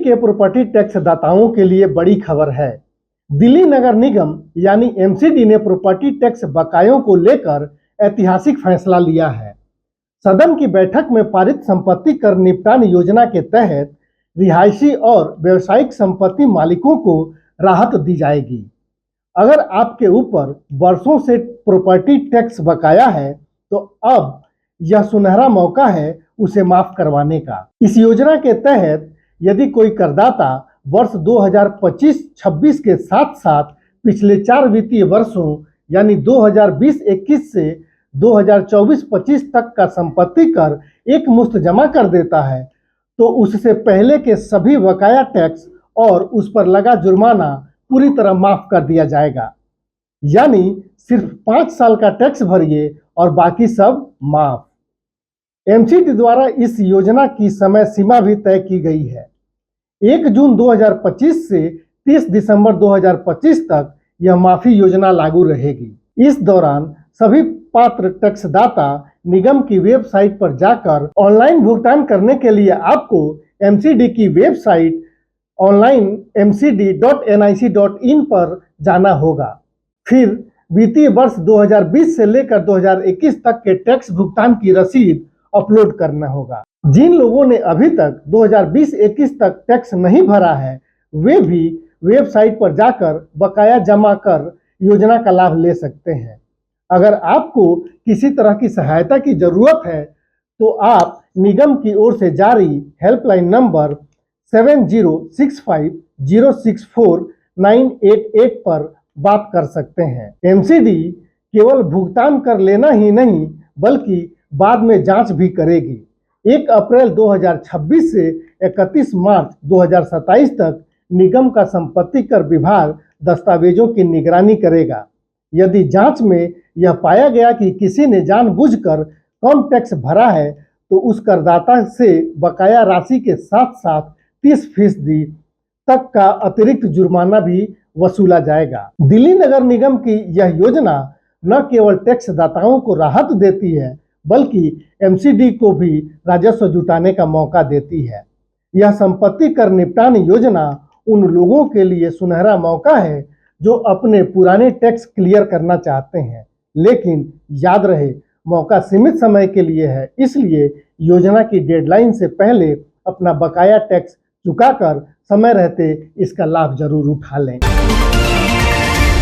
के property tax दाताओं के लिए बड़ी खबर है। दिल्ली नगर निगम यानी एमसीडी ने प्रॉपर्टी टैक्स बकायों को लेकर ऐतिहासिक फैसला लिया है। सदन की बैठक में पारित संपत्ति कर निपटान योजना के तहत रिहायशी और व्यवसायिक संपत्ति मालिकों को राहत दी जाएगी। अगर आपके ऊपर वर्षों से प्रॉपर्टी टैक्स बकाया है तो अब यह सुनहरा मौका है उसे माफ करवाने का। इस योजना के तहत यदि कोई करदाता वर्ष 2025-26 के साथ साथ पिछले 4 वित्तीय वर्षों यानी 2020-21 से 2024-25 तक का संपत्ति कर एक मुश्त जमा कर देता है तो उससे पहले के सभी बकाया टैक्स और उस पर लगा जुर्माना पूरी तरह माफ कर दिया जाएगा। यानी सिर्फ 5 साल का टैक्स भरिए और बाकी सब माफ। एमसीडी द्वारा इस योजना की समय सीमा भी तय की गई है। 1 जून 2025 से 30 दिसंबर 2025 तक यह माफी योजना लागू रहेगी। इस दौरान सभी पात्र टैक्सदाता निगम की वेबसाइट पर जाकर ऑनलाइन भुगतान करने के लिए आपको एमसीडी की वेबसाइट ऑनलाइन mcd.nic.in पर जाना होगा। फिर वित्तीय वर्ष 2020 से लेकर 2021 तक के टैक्स भुगतान की रसीद अपलोड करना होगा। जिन लोगों ने अभी तक 2020-21 तक टैक्स नहीं भरा है वे भी वेबसाइट पर जाकर बकाया जमा कर योजना का लाभ ले सकते हैं। अगर आपको किसी तरह की सहायता की जरूरत है तो आप निगम की ओर से जारी हेल्पलाइन नंबर 7065064988 पर बात कर सकते हैं। एमसीडी केवल भुगतान कर लेना ही नहीं बल्कि बाद में जांच भी करेगी। 1 अप्रैल 2026 से 31 मार्च 2027 तक निगम का संपत्ति कर विभाग दस्तावेजों की निगरानी करेगा। यदि जांच में यह पाया गया कि किसी ने जानबूझकर कम टैक्स भरा है तो उस करदाता से बकाया राशि के साथ साथ 30% तक का अतिरिक्त जुर्माना भी वसूला जाएगा। दिल्ली नगर निगम की यह योजना न केवल टैक्स दाताओं को राहत देती है बल्कि एमसीडी को भी राजस्व जुटाने का मौका देती है। यह संपत्ति कर निपटान योजना उन लोगों के लिए सुनहरा मौका है जो अपने पुराने टैक्स क्लियर करना चाहते हैं, लेकिन याद रहे मौका सीमित समय के लिए है, इसलिए योजना की डेडलाइन से पहले अपना बकाया टैक्स चुकाकर समय रहते इसका लाभ जरूर उठा लें।